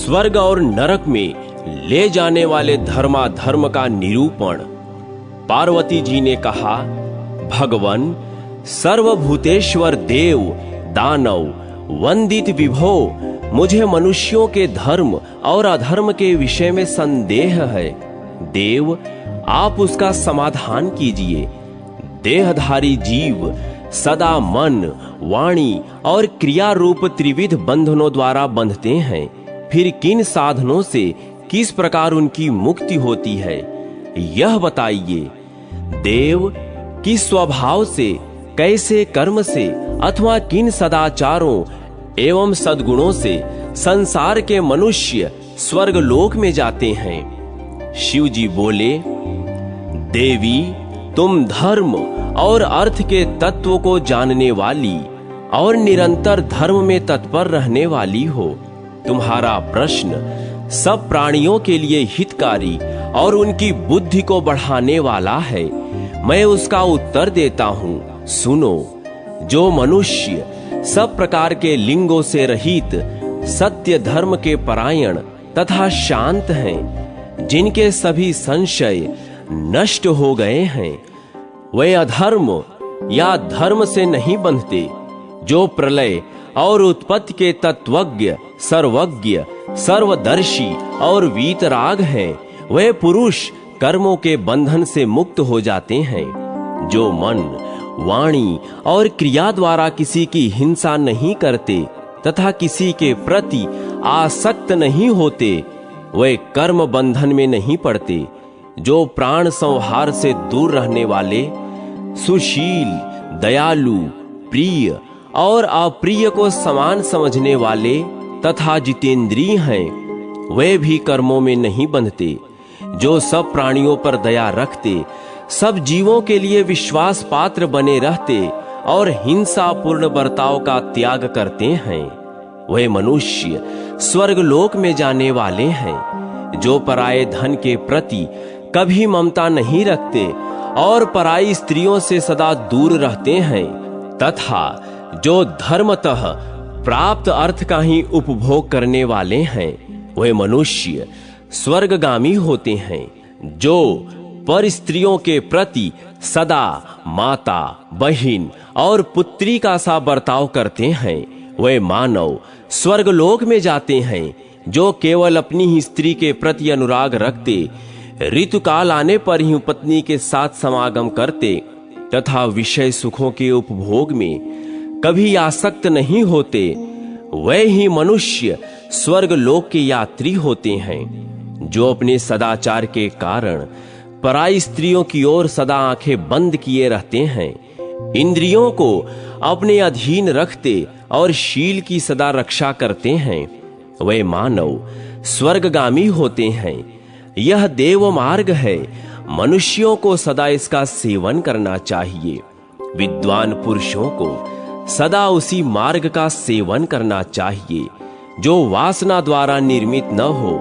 स्वर्ग और नरक में ले जाने वाले धर्माधर्म का निरूपण। पार्वती जी ने कहा, भगवन सर्वभूतेश्वर देव दानव वंदित विभो, मुझे मनुष्यों के धर्म और अधर्म के विषय में संदेह है। देव, आप उसका समाधान कीजिए। देहधारी जीव सदा मन, वाणी और क्रिया रूप त्रिविध बंधनों द्वारा बंधते हैं। फिर किन साधनों से किस प्रकार उनकी मुक्ति होती है, यह बताइए। देव, किस स्वभाव से, कैसे कर्म से अथवा किन सदाचारों एवं सद्गुणों से संसार के मनुष्य स्वर्ग लोक में जाते हैं? शिव जी बोले, देवी, तुम धर्म और अर्थ के तत्व को जानने वाली और निरंतर धर्म में तत्पर रहने वाली हो। तुम्हारा प्रश्न सब प्राणियों के लिए हितकारी और उनकी बुद्धि को बढ़ाने वाला है। मैं उसका उत्तर देता हूँ, सुनो। जो मनुष्य सब प्रकार के लिंगों से रहित, सत्य धर्म के परायण तथा शांत हैं, जिनके सभी संशय नष्ट हो गए हैं, वे अधर्म या धर्म से नहीं बंधते। जो प्रलय और उत्पत्ति के तत्वज्ञ, सर्वज्ञ, सर्वदर्शी और वीतराग हैं, वे पुरुष कर्मों के बंधन से मुक्त हो जाते हैं। जो मन, वाणी और क्रिया द्वारा किसी की हिंसा नहीं करते तथा किसी के प्रति आसक्त नहीं होते, वे कर्म बंधन में नहीं पड़ते। जो प्राण संहार से दूर रहने वाले, सुशील, दयालु, प्रिय और अप्रिय को समान समझने वाले तथा जितेंद्रिय हैं, वे भी कर्मों में नहीं बंधते। जो सब प्राणियों पर दया रखते, सब जीवों के लिए विश्वास पात्र बने रहते और हिंसा पूर्ण बर्ताव का त्याग करते हैं, वे मनुष्य स्वर्ग लोक में जाने वाले हैं। जो पराये धन के प्रति कभी ममता नहीं रखते और पराई स्त्रियों से सदा दूर रहते हैं तथा जो धर्मतः प्राप्त अर्थ का ही उपभोग करने वाले हैं, वे मनुष्य स्वर्गगामी होते हैं। जो पर स्त्रियों के प्रति सदा माता, बहिन और पुत्री का सा बर्ताव करते हैं, वे मानव स्वर्गलोक में जाते हैं। जो केवल अपनी ही स्त्री के प्रति अनुराग रखते, ऋतुकाल आने पर ही पत्नी के साथ समागम करते तथा विषय सुखों के उपभोग में कभी आसक्त नहीं होते, वे ही मनुष्य स्वर्ग लोक के यात्री होते हैं। जो अपने सदाचार के कारण पराई स्त्रियों की ओर सदा आंखें बंद किए रहते हैं, इंद्रियों को अपने अधीन रखते और शील की सदा रक्षा करते हैं, वे मानव स्वर्गगामी होते हैं। यह देव मार्ग है, मनुष्यों को सदा इसका सेवन करना चाहिए। विद्वान पुरुषों को सदा उसी मार्ग का सेवन करना चाहिए जो वासना द्वारा निर्मित न हो,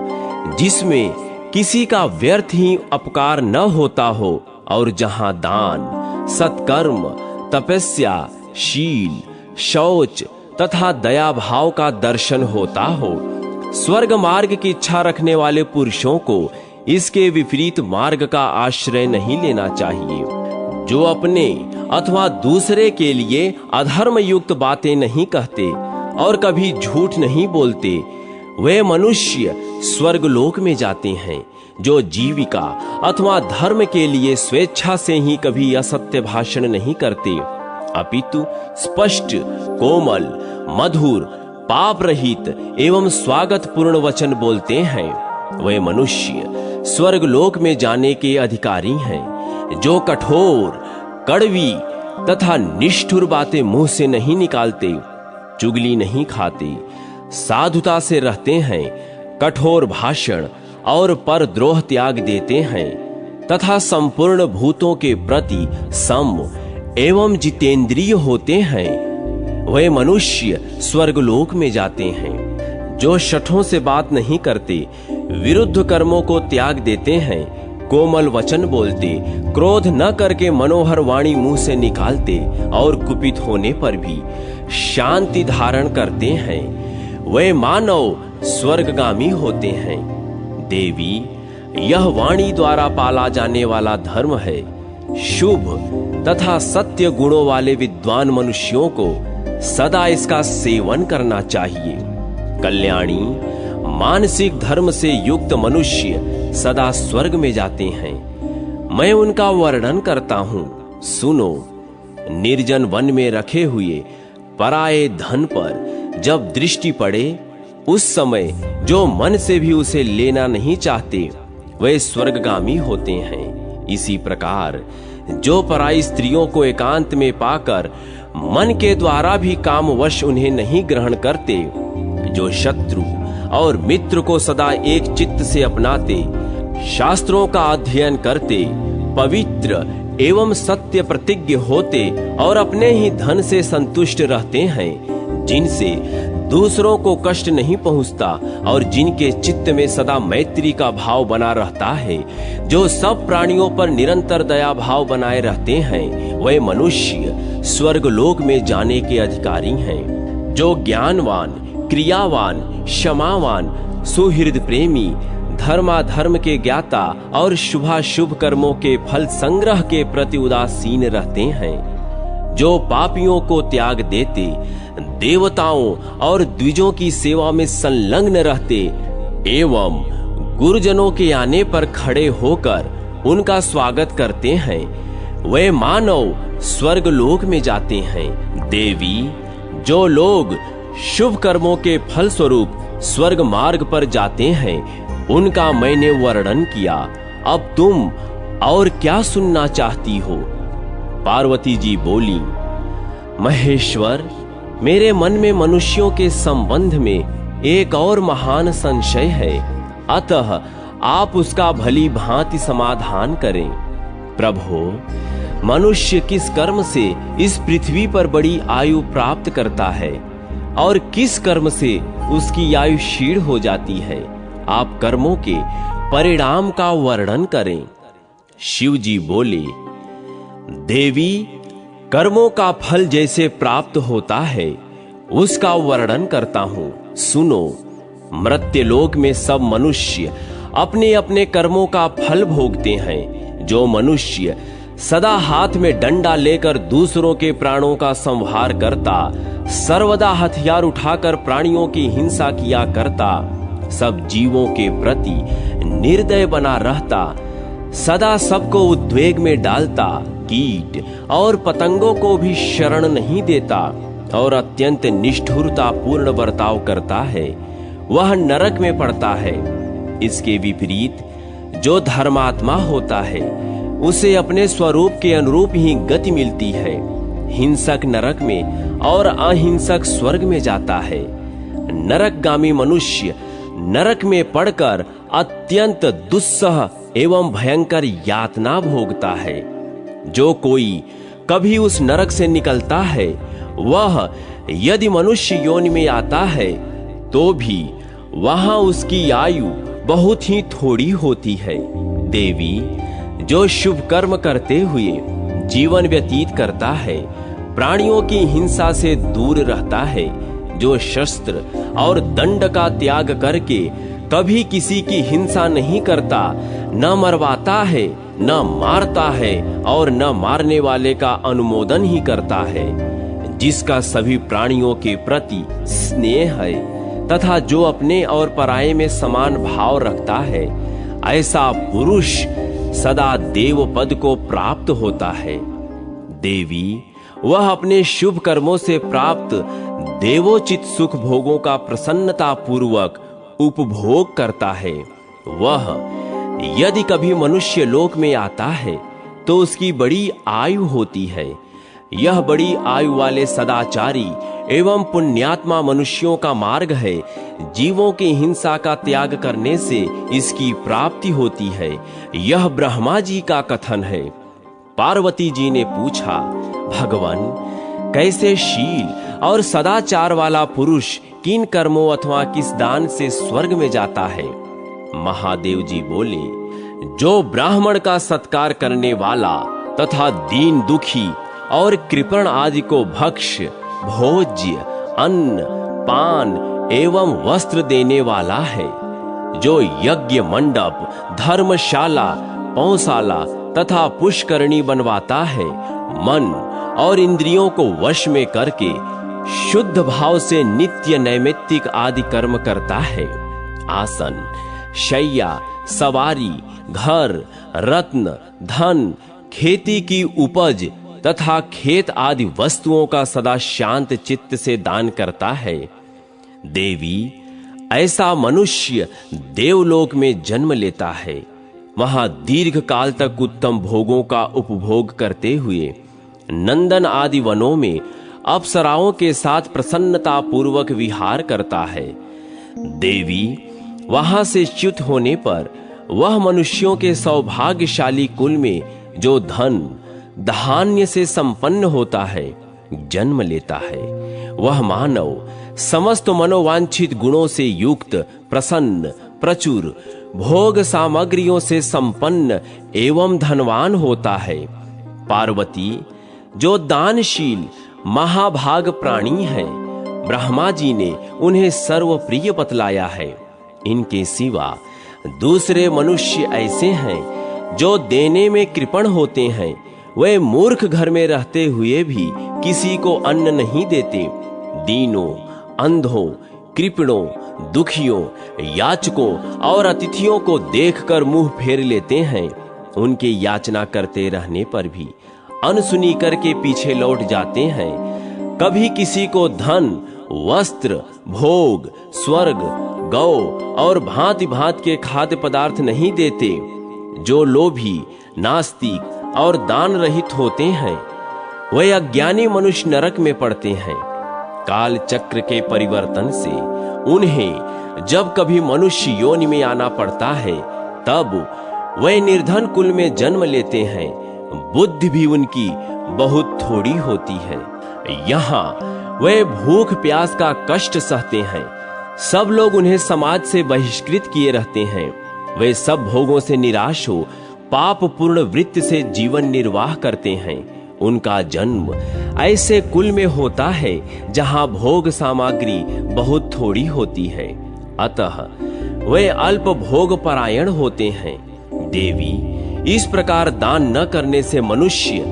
जिसमें किसी का व्यर्थ ही अपकार न होता हो और जहां दान, सत्कर्म, तपस्या, शील, शौच तथा दया भाव का दर्शन होता हो। स्वर्ग मार्ग की इच्छा रखने वाले पुरुषों को इसके विपरीत मार्ग का आश्रय नहीं लेना चाहिए। जो अपने अथवा दूसरे के लिए अधर्म युक्त बातें नहीं कहते और कभी झूठ नहीं बोलते, वे मनुष्य स्वर्गलोक में जाते हैं। जो जीविका अथवा धर्म के लिए स्वेच्छा से ही कभी असत्य भाषण नहीं करते, अपितु स्पष्ट, कोमल, मधुर, पाप रहित एवं स्वागत पूर्ण वचन बोलते हैं, वे मनुष्य स्वर्गलोक में जाने के अधिकारी हैं। जो कठोर, कड़वी तथा निष्ठुर बातें मुंह से नहीं निकालते, चुगली नहीं खाते, साधुता से रहते हैं, कठोर भाषण और परद्रोह त्याग देते हैं तथा संपूर्ण भूतों के प्रति सम एवं जितेंद्रिय होते हैं, वे मनुष्य स्वर्गलोक में जाते हैं। जो शठों से बात नहीं करते, विरुद्ध कर्मों को त्याग देते हैं, कोमल वचन बोलते, क्रोध न करके मनोहर वाणी मुंह से निकालते और कुपित होने पर भी शांति धारण करते हैं, वे मानव स्वर्गगामी होते हैं। देवी, यह वाणी द्वारा पाला जाने वाला धर्म है। शुभ तथा सत्य गुणों वाले विद्वान मनुष्यों को सदा इसका सेवन करना चाहिए। कल्याणी, मानसिक धर्म से युक्त मनुष्य सदा स्वर्ग में जाते हैं। मैं उनका वर्णन करता हूं, सुनो। निर्जन वन में रखे हुए पराये धन पर जब दृष्टि पड़े, उस समय जो मन से भी उसे लेना नहीं चाहते वे स्वर्गगामी होते हैं। इसी प्रकार जो पराई स्त्रियों को एकांत में पाकर मन के द्वारा भी कामवश उन्हें नहीं ग्रहण करते, जो शत्रु और मित्र को सदा एक चित्त से अपनाते, शास्त्रों का अध्ययन करते, पवित्र एवं सत्य प्रतिज्ञ होते और अपने ही धन से संतुष्ट रहते हैं, जिनसे दूसरों को कष्ट नहीं पहुंचता और जिनके चित्त में सदा मैत्री का भाव बना रहता है, जो सब प्राणियों पर निरंतर दया भाव बनाए रहते हैं, वे मनुष्य स्वर्गलोक में जाने के अधिकारी हैं। जो ज्ञानवान, क्रियावान, क्षमावान, सुहृद प्रेमी, धर्माधर्म के ज्ञाता और शुभाशुभ कर्मों के फल संग्रह के प्रति उदासीन रहते हैं, जो पापियों को त्याग देते, देवताओं और द्विजों की सेवा में संलग्न रहते एवं गुरुजनों के आने पर खड़े होकर उनका स्वागत करते हैं, वे मानव स्वर्गलोक में जाते हैं। देवी, जो लोग शुभ कर्मों के फल स्वरूप स्वर्ग मार्ग पर जाते हैं, उनका मैंने वर्णन किया। अब तुम और क्या सुनना चाहती हो? पार्वती जी बोली, महेश्वर, मेरे मन में मनुष्यों के संबंध में एक और महान संशय है, अतः आप उसका भली भांति समाधान करें। प्रभो, मनुष्य किस कर्म से इस पृथ्वी पर बड़ी आयु प्राप्त करता है और किस कर्म से उसकी आयु क्षीण हो जाती है? आप कर्मों के परिणाम का वर्णन करें। शिव जी बोले, देवी, कर्मों का फल जैसे प्राप्त होता है उसका वर्णन करता हूं, सुनो। मर्त्यलोक में सब मनुष्य अपने अपने कर्मों का फल भोगते हैं। जो मनुष्य सदा हाथ में डंडा लेकर दूसरों के प्राणों का संहार करता, सर्वदा हथियार उठाकर प्राणियों की हिंसा किया करता, सब जीवों के प्रति निर्दय बना रहता, सदा सबको उद्वेग में डालता, कीट और पतंगों को भी शरण नहीं देता और अत्यंत निष्ठुरता पूर्ण बर्ताव करता है, वह नरक में पड़ता है। इसके विपरीत जो धर्मात्मा होता है उसे अपने स्वरूप के अनुरूप ही गति मिलती है। हिंसक नरक में और अहिंसक स्वर्ग में जाता है। नरकगामी मनुष्य नरक में पड़कर अत्यंत दुस्सह एवं भयंकर यातना भोगता है। जो कोई कभी उस नरक से निकलता है, वह यदि मनुष्य योनि में आता है तो भी वहां उसकी आयु बहुत ही थोड़ी होती है। देवी, जो शुभ कर्म करते हुए जीवन व्यतीत करता है, प्राणियों की हिंसा से दूर रहता है, जो शस्त्र और दंड का त्याग करके कभी किसी की हिंसा नहीं करता, न मरवाता है, न मारता है और न मारने वाले का अनुमोदन ही करता है, जिसका सभी प्राणियों के प्रति स्नेह है तथा जो अपने और पराये में समान भाव रखता है, ऐसा पुरुष सदा देव पद को प्राप्त होता है। देवी, वह अपने शुभ कर्मों से प्राप्त देवोचित सुख भोगों का प्रसन्नता पूर्वक उपभोग करता है। वह यदि कभी मनुष्य लोक में आता है तो उसकी बड़ी आयु होती है। यह बड़ी आयु वाले सदाचारी एवं पुण्यात्मा मनुष्यों का मार्ग है। जीवों की हिंसा का त्याग करने से इसकी प्राप्ति होती है। यह ब्रह्मा जी का कथन है। पार्वती जी ने पूछा, भगवान, कैसे शील और सदाचार वाला पुरुष किन कर्मों अथवा किस दान से स्वर्ग में जाता है? महादेव जी बोले, जो ब्राह्मण का सत्कार करने वाला तथा दीन दुखी और कृपण आदि को भक्ष्य, भोज्य, अन्न, पान एवं वस्त्र देने वाला है, जो यज्ञ मंडप, धर्मशाला, पौशाला तथा पुष्करणी बनवाता है, मन और इंद्रियों को वश में करके शुद्ध भाव से नित्य नैमित्तिक आदि कर्म करता है। आसन, शैया, सवारी, घर, रत्न, धन, खेती की उपज तथा खेत आदि वस्तुओं का सदा शांत चित्त से दान करता है। देवी, ऐसा मनुष्य देवलोक में जन्म लेता है, वहां दीर्घ काल तक उत्तम भोगों का उपभोग करते हुए नंदन आदि वनों में अप्सराओं के साथ प्रसन्नता पूर्वक विहार करता है। देवी, वहां से च्युत होने पर वह मनुष्यों के सौभाग्यशाली कुल में जो धन धान्य से संपन्न होता है जन्म लेता है। वह मानव समस्त मनोवांछित गुणों से युक्त, प्रसन्न, प्रचुर, भोग सामग्रियों से संपन्न एवं धनवान होता है। पार्वती, जो दानशील महाभाग प्राणी है, ब्रह्मा जी ने उन्हें सर्वप्रिय बतलाया है। इनके सिवा दूसरे मनुष्य ऐसे हैं जो देने में कृपण होते हैं। वे मूर्ख घर में रहते हुए भी किसी को अन्न नहीं देते। दीनों, अंधों, कृपणों, दुखियों, याचकों और अतिथियों को देखकर मुंह फेर लेते हैं। उनके याचना करते रहने पर भी अनसुनी करके पीछे लौट जाते हैं। कभी किसी को धन, वस्त्र, भोग, स्वर्ग, गौ और भांति भांति के खाद्य पदार्थ नहीं देते। जो लोभी, नास्तिक और दान रहित होते हैं, वे अज्ञानी मनुष्य नरक में पड़ते हैं। काल चक्र के परिवर्तन से उन्हें जब कभी मनुष्य योनि में आना पड़ता है, तब वे निर्धन कुल में जन्म लेते हैं। बुद्धि भी उनकी बहुत थोड़ी होती है। यहाँ वे भूख प्यास का कष्ट सहते हैं। सब लोग उन्हें समाज से बहिष्कृत किए रहते हैं। वे सब भोगों से निराश हो पाप पूर्ण वृत्ति से जीवन निर्वाह करते हैं। उनका जन्म ऐसे कुल में होता है जहां भोग सामग्री बहुत थोड़ी होती है, अतः वे अल्प भोग परायण होते हैं। देवी, इस प्रकार दान न करने से मनुष्य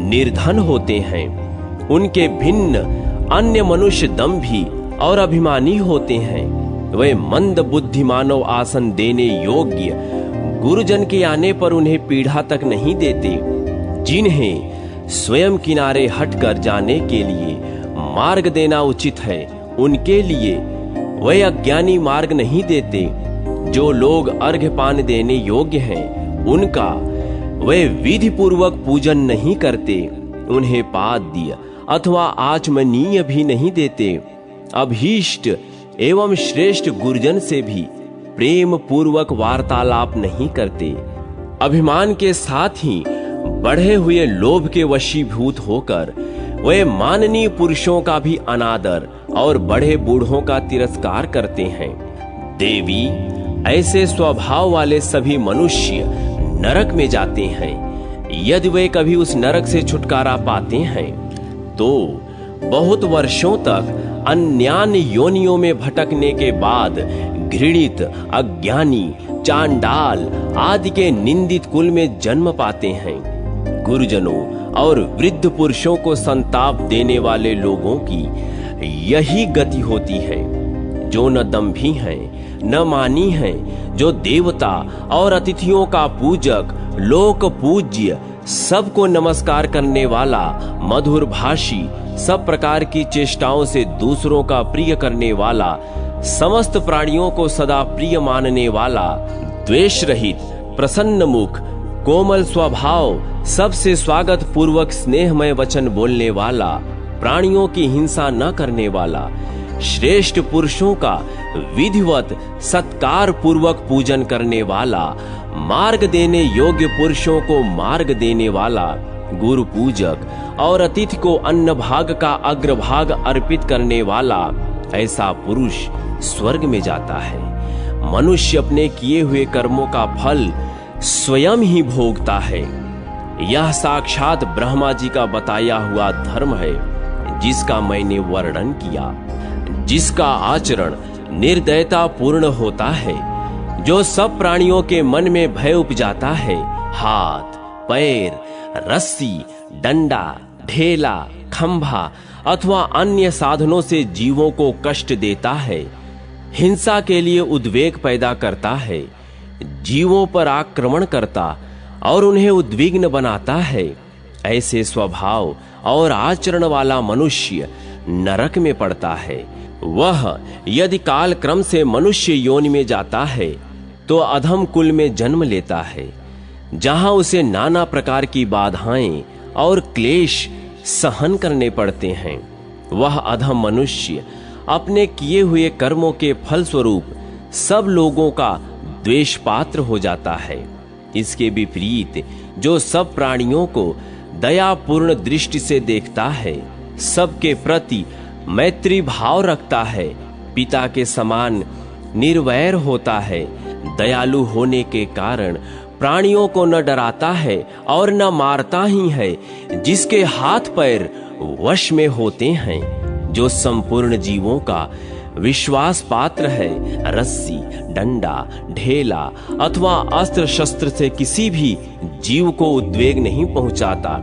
निर्धन होते हैं। उनके भिन्न अन्य मनुष्य दंभी और अभिमानी होते हैं। वे मंद बुद्धि मानव आसन देने योग्य गुरुजन के आने पर उन्हें पीढ़ा तक नहीं देते। जिन्हें स्वयं किनारे हटकर जाने के लिए मार्ग देना उचित है, उनके लिए वे अज्ञानी मार्ग नहीं देते। जो लोग अर्घ्यपान देने योग्य हैं, उनका वे विधि पूर्वक पूजन नहीं करते। उन्हें पाद्य अथवा आचमनीय भी नहीं देते। अभीष्ट एवं श्रेष्ठ गुरुजन से भी प्रेम पूर्वक वार्तालाप नहीं करते। अभिमान के साथ ही बढ़े हुए लोभ के वशीभूत होकर वे माननीय पुरुषों का भी अनादर और बड़े बूढ़ों का तिरस्कार करते हैं। देवी, ऐसे स्वभाव वाले सभी मनुष्य नरक में जाते हैं। यदि वे कभी उस नरक से छुटकारा पाते हैं तो बहुत वर्षों तक अन्यान्य योनियों में भटकने के बाद घृणित, अज्ञानी, चांडाल आदि के निंदित कुल में जन्म पाते हैं। गुरुजनों और वृद्ध पुरुषों को संताप देने वाले लोगों की यही गति होती है। जो न दंभी हैं, न मानी हैं, जो देवता और अतिथियों का पूजक, लोक पूज्य, सबको नमस्कार करने वाला, मधुर भाषी, सब प्रकार की चेष्टाओं से दूसरों का प्रिय करने वाला, समस्त प्राणियों को सदा प्रिय मानने वाला, द्वेष रहित, प्रसन्न मुख, कोमल स्वभाव, सबसे स्वागत पूर्वक स्नेहमय वचन बोलने वाला, प्राणियों की हिंसा न करने वाला, श्रेष्ठ पुरुषों का विधिवत सत्कार पूर्वक पूजन करने वाला, मार्ग देने योग्य पुरुषों को मार्ग देने वाला, गुरु पूजक और अतिथि को अन्न भाग का अग्रभाग अर्पित करने वाला, ऐसा पुरुष स्वर्ग में जाता है। मनुष्य अपने किए हुए कर्मों का फल स्वयं ही भोगता है। यह साक्षात ब्रह्मा जी का बताया हुआ धर्म है जिसका मैंने वर्णन किया। जिसका आचरण निर्दयता पूर्ण होता है, जो सब प्राणियों के मन में भय उपजाता है, हाथ, पैर, रस्सी, डंडा, ढेला, खंभा अथवा अन्य साधनों से जीवों को कष्ट देता है, हिंसा के लिए उद्वेग पैदा करता है, जीवों पर आक्रमण करता और उन्हें उद्विग्न बनाता है, ऐसे स्वभाव और आचरण वाला मनुष्य नरक में पड़ता है। वह यदि काल क्रम से मनुष्य योनि में जाता है तो अधम कुल में जन्म लेता है, जहां उसे नाना प्रकार की बाधाएं और क्लेश सहन करने पड़ते हैं। वह अधम मनुष्य अपने किए हुए कर्मों के फलस्वरूप सब लोगों का द्वेष पात्र हो जाता है। इसके विपरीत जो सब प्राणियों को दयापूर्ण दृष्टि से देखता है, सबके प्रति मैत्री भाव रखता है, पिता के समान निर्वैर होता है, दयालु होने के कारण प्राणियों को न डराता है और न मारता ही है, जिसके हाथ पैर वश में होते हैं, जो संपूर्ण जीवों का विश्वास पात्र है, रस्सी, डंडा, ढेला अथवा अस्त्र शस्त्र से किसी भी जीव को उद्वेग नहीं पहुंचाता,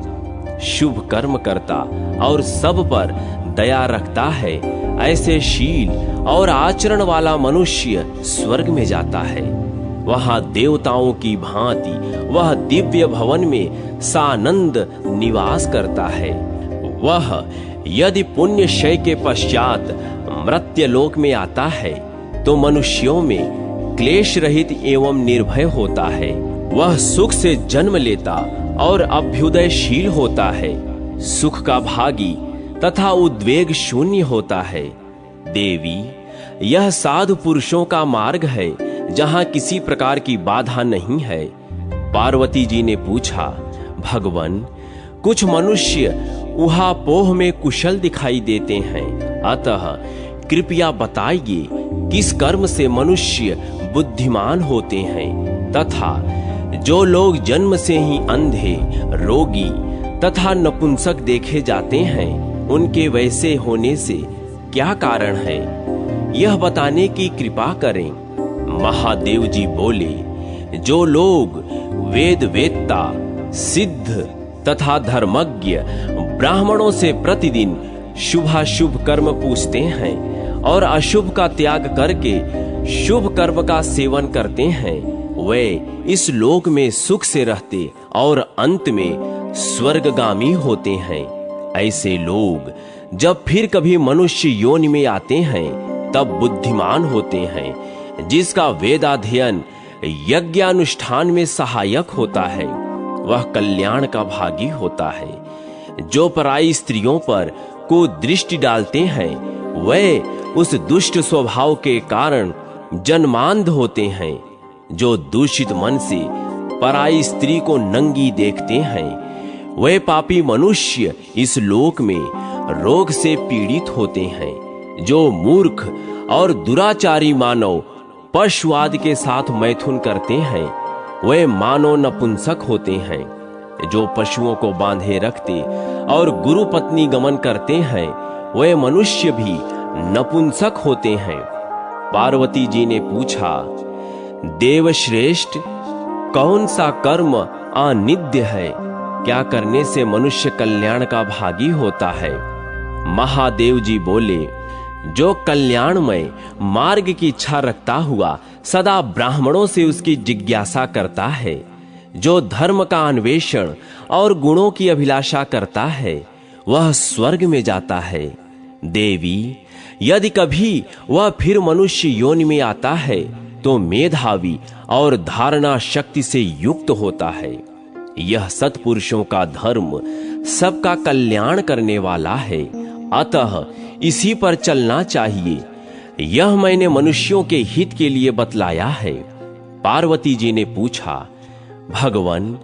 शुभ कर्म करता और सब पर दया रखता है, ऐसे शील और आचरण वाला मनुष्य स्वर्ग में जाता है। वहां देवताओं की भांति वह दिव्य भवन में सानंद निवास करता है। वह यदि पुण्य क्षय के पश्चात मर्त्यलोक में आता है तो मनुष्यों में क्लेश रहित एवं निर्भय होता है। वह सुख से जन्म लेता और अभ्युदयशील होता है, सुख का भागी तथा उद्वेग शून्य होता है। देवी, यह साधु पुरुषों का मार्ग है जहां किसी प्रकार की बाधा नहीं है। पार्वती जी ने पूछा, भगवान, कुछ मनुष्य उहापोह में कुशल दिखाई देते हैं, अतः कृपया बताइए किस कर्म से मनुष्य बुद्धिमान होते हैं, तथा जो लोग जन्म से ही अंधे, रोगी तथा नपुंसक देखे जाते हैं, उनके वैसे होने से क्या कारण है, यह बताने की कृपा करें। महादेव जी बोले, जो लोग वेद वेत्ता, सिद्ध तथा धर्मज्ञ ब्राह्मणों से प्रतिदिन शुभाशुभ कर्म पूछते हैं और अशुभ का त्याग करके शुभ कर्म का सेवन करते हैं, वे इस लोक में सुख से रहते और अंत में स्वर्गगामी होते हैं। ऐसे लोग जब फिर कभी मनुष्य योनि में आते हैं तब बुद्धिमान होते हैं, जिसका वेदाध्ययन यज्ञानुष्ठान में सहायक होता है, वह कल्याण का भागी होता है। जो पराई स्त्रियों पर को दृष्टि डालते हैं, वे उस दुष्ट स्वभाव के कारण जन्मांध होते हैं। जो दूषित मन से पराई स्त्री को नंगी देखते हैं, वे पापी मनुष्य इस लोक में रोग से पीड़ित होते हैं। जो मूर्ख और दुराचारी मानव पशुवाद के साथ मैथुन करते हैं, वे मानव नपुंसक होते हैं। जो पशुओं को बांधे रखते और गुरु पत्नी गमन करते हैं, वे मनुष्य भी नपुंसक होते हैं। पार्वती जी ने पूछा, देवश्रेष्ठ, कौन सा कर्म अनित्य है? क्या करने से मनुष्य कल्याण का भागी होता है? महादेव जी बोले, जो कल्याणमय मार्ग की इच्छा रखता हुआ सदा ब्राह्मणों से उसकी जिज्ञासा करता है, जो धर्म का अन्वेषण और गुणों की अभिलाषा करता है, वह स्वर्ग में जाता है। देवी, यदि कभी वह फिर मनुष्य योनि में आता है तो मेधावी और धारणा शक्ति से युक्त होता है। यह सत्पुरुषों का धर्म सबका कल्याण करने वाला है, अतः इसी पर चलना चाहिए। यह मैंने मनुष्यों के हित के लिए बतलाया है। पार्वती जी ने पूछा, भगवान,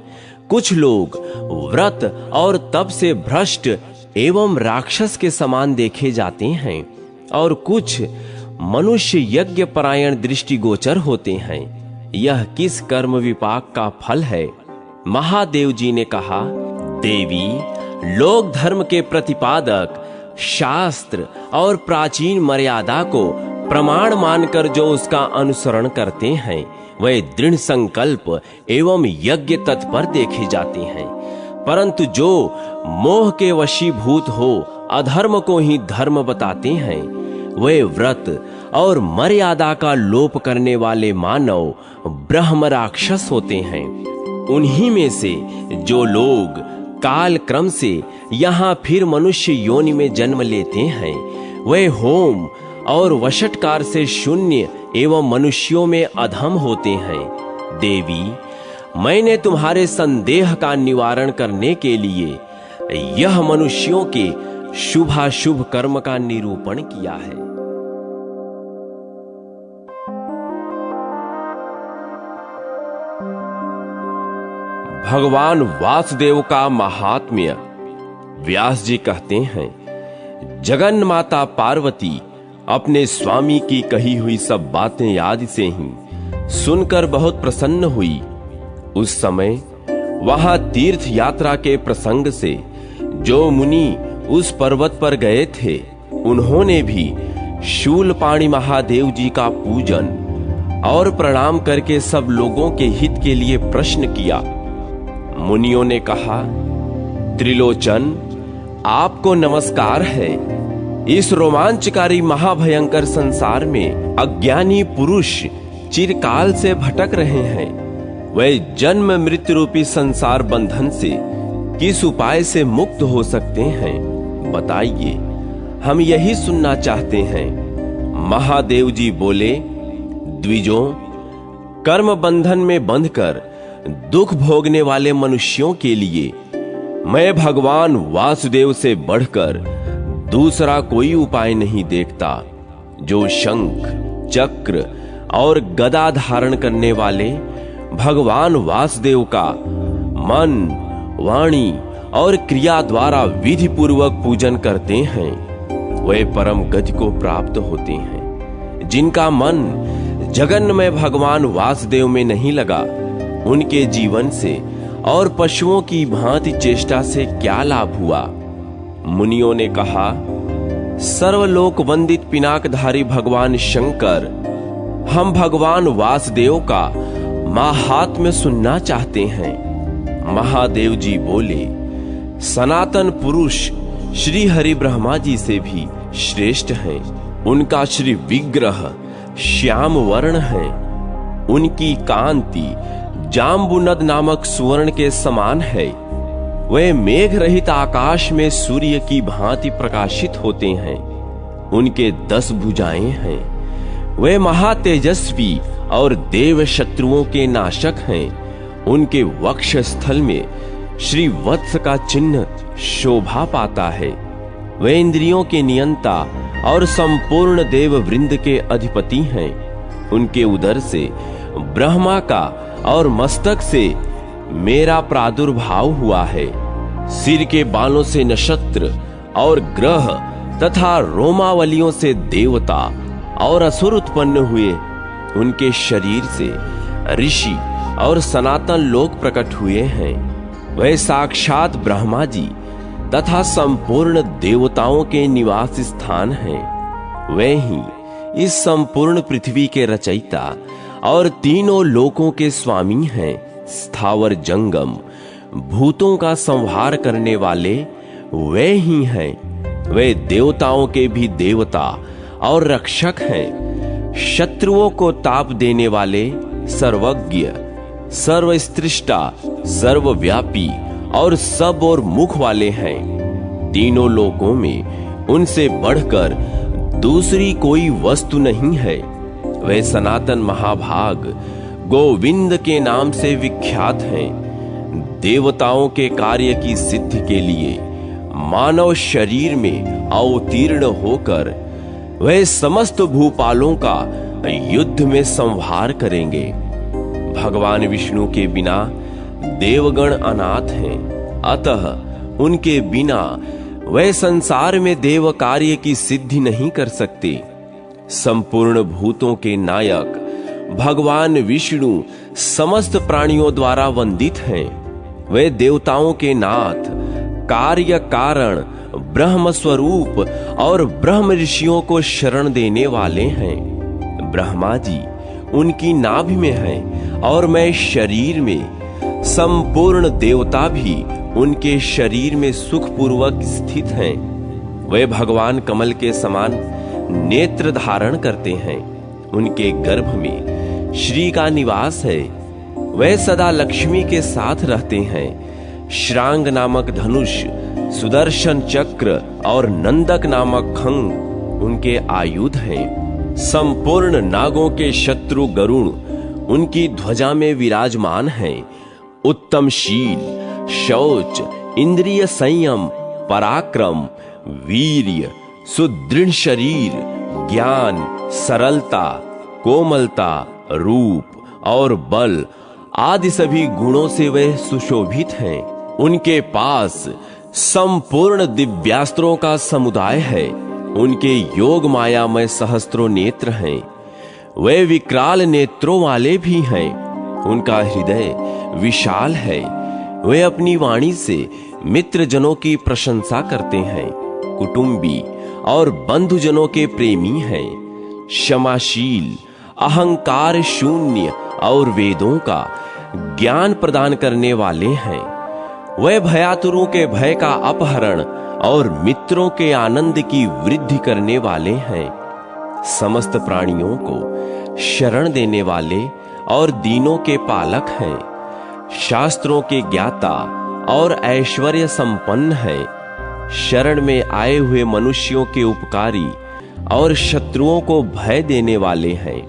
कुछ लोग व्रत और तप से भ्रष्ट एवं राक्षस के समान देखे जाते हैं और कुछ मनुष्य यज्ञ परायण दृष्टिगोचर होते हैं। यह किस कर्म विपाक का फल है? महादेव जी ने कहा, देवी, लोक धर्म के प्रतिपादक शास्त्र और प्राचीन मर्यादा को प्रमाण मानकर जो उसका अनुसरण करते हैं वे दृढ़ संकल्प एवं यज्ञ तत्पर देखे जाते हैं। परंतु जो मोह के वशीभूत हो अधर्म को ही धर्म बताते हैं वे व्रत और मर्यादा का लोप करने वाले मानव ब्रह्म राक्षस होते हैं। उन्हीं में से जो लोग काल क्रम से यहाँ फिर मनुष्य योनि में जन्म लेते हैं वे होम और वशटकार से शून्य एवं मनुष्यों में अधम होते हैं। देवी, मैंने तुम्हारे संदेह का निवारण करने के लिए यह मनुष्यों के शुभाशुभ कर्म का निरूपण किया है। भगवान वासुदेव का महात्म्य। व्यास जी कहते हैं, जगन माता पार्वती अपने स्वामी की कही हुई सब बातें आदि से ही सुनकर बहुत प्रसन्न हुई। उस समय वहां तीर्थ यात्रा के प्रसंग से जो मुनि उस पर्वत पर गए थे उन्होंने भी शूलपाणि महादेव जी का पूजन और प्रणाम करके सब लोगों के हित के लिए प्रश्न किया। मुनियों ने कहा, त्रिलोचन, आपको नमस्कार है। इस रोमांचकारी महाभयंकर संसार में अज्ञानी पुरुष चिरकाल से भटक रहे हैं। वे जन्म मृत्यु रूपी संसार बंधन से किस उपाय से मुक्त हो सकते हैं, बताइए, हम यही सुनना चाहते हैं। महादेव जी बोले, द्विजों, कर्म बंधन में बंधकर दुख भोगने वाले मनुष्यों के लिए मैं भगवान वासुदेव से बढ़कर दूसरा कोई उपाय नहीं देखता। जो शंख, चक्र और गदा धारण करने वाले भगवान वासुदेव का मन, वाणी और क्रिया द्वारा विधि पूर्वक पूजन करते हैं वे परम गति को प्राप्त होते हैं। जिनका मन जगन में भगवान वासुदेव में नहीं लगा उनके जीवन से और पशुओं की भांति चेष्टा से क्या लाभ हुआ। मुनियों ने कहा, सर्वलोक वंदित पिनाकधारी भगवान शंकर, हम भगवान वासुदेव का महात्म्य सुनना चाहते हैं। महादेव जी बोले, सनातन पुरुष श्री हरि ब्रह्मा जी से भी श्रेष्ठ हैं। उनका श्री विग्रह श्याम वर्ण है। उनकी कांति जाम्बुनद नामक सुवर्ण के समान है। वे मेघ रहित आकाश में सूर्य की भांति प्रकाशित होते हैं। उनके 10 भुजाएं हैं। वे महातेजस्वी और देव शत्रुओं के नाशक हैं। उनके वक्ष स्थल में श्री वत्स का चिन्ह शोभा पाता है। वे इंद्रियों के नियंता और संपूर्ण देव वृंद के अधिपति हैं। उनके उदर से ब्रह्मा का और मस्तक से मेरा प्रादुर्भाव हुआ है। सिर के बालों से नक्षत्र और ग्रह तथा रोमावलियों से देवता और असुर उत्पन्न हुए। उनके शरीर से ऋषि और सनातन लोक प्रकट हुए हैं। वह साक्षात ब्रह्मा जी तथा संपूर्ण देवताओं के निवास स्थान हैं। वे ही इस संपूर्ण पृथ्वी के रचयिता और तीनों लोकों के स्वामी हैं। स्थावर जंगम भूतों का संहार करने वाले वे ही हैं। वे देवताओं के भी देवता और रक्षक हैं। शत्रुओं को ताप देने वाले, सर्वज्ञ, सर्वस्त्रष्टा, सर्वव्यापी और सब और मुख वाले हैं। तीनों लोकों में उनसे बढ़कर दूसरी कोई वस्तु नहीं है। वे सनातन महाभाग गोविंद के नाम से विख्यात हैं। देवताओं के कार्य की सिद्धि के लिए मानव शरीर में अवतीर्ण होकर वे समस्त भूपालों का युद्ध में संहार करेंगे। भगवान विष्णु के बिना देवगण अनाथ हैं, अतः उनके बिना वे संसार में देव कार्य की सिद्धि नहीं कर सकते। संपूर्ण भूतों के नायक भगवान विष्णु समस्त प्राणियों द्वारा वंदित हैं। वे देवताओं के नाथ, कार्य कारण ब्रह्म स्वरूप और ब्रह्म ऋषियों को शरण देने वाले हैं। ब्रह्मा जी उनकी नाभि में हैं और मैं शरीर में, संपूर्ण देवता भी उनके शरीर में सुखपूर्वक स्थित हैं। वे भगवान कमल के समान नेत्र धारण करते हैं। उनके गर्भ में श्री का निवास है। वे सदा लक्ष्मी के साथ रहते हैं। श्रांग नामक धनुष, सुदर्शन चक्र और नंदक नामक खंग उनके आयुध हैं। संपूर्ण नागों के शत्रु गरुण उनकी ध्वजा में विराजमान हैं। उत्तम शील, शौच, इंद्रिय संयम, पराक्रम, वीर्य, सुदृढ़ शरीर, ज्ञान, सरलता, कोमलता, रूप और बल आदि सभी गुणों से वे सुशोभित हैं। उनके पास संपूर्ण दिव्यास्त्रों का समुदाय है। उनके योग मायामय सहस्त्रों नेत्र हैं। वे विकराल नेत्रों वाले भी हैं। उनका हृदय विशाल है। वे अपनी वाणी से मित्रजनों की प्रशंसा करते हैं। कुटुंबी और बंधुजनों के प्रेमी हैं। क्षमाशील, अहंकार शून्य और वेदों का ज्ञान प्रदान करने वाले हैं। वे भयातुरों के भय का अपहरण और मित्रों के आनंद की वृद्धि करने वाले हैं। समस्त प्राणियों को शरण देने वाले और दीनों के पालक हैं। शास्त्रों के ज्ञाता और ऐश्वर्य संपन्न हैं। शरण में आए हुए मनुष्यों के उपकारी और शत्रुओं को भय देने वाले हैं।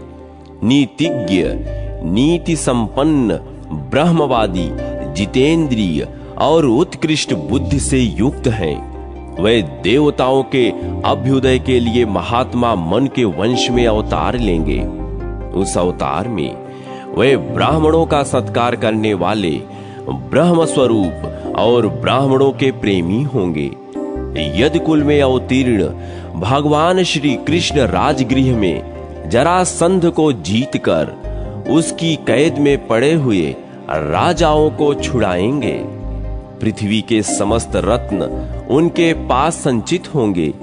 नीतिज्ञ, नीति संपन्न, ब्रह्मवादी, जितेंद्रिय और उत्कृष्ट बुद्धि से युक्त हैं। वे देवताओं के अभ्युदय के लिए महात्मा मन के वंश में अवतार लेंगे। उस अवतार में वे ब्राह्मणों का सत्कार करने वाले ब्रह्म स्वरूप और ब्राह्मणों के प्रेमी होंगे। यदकुल में अवतीर्ण भगवान श्री कृष्ण राजगृह में जरासंध को जीतकर उसकी कैद में पड़े हुए राजाओं को छुड़ाएंगे। पृथ्वी के समस्त रत्न उनके पास संचित होंगे।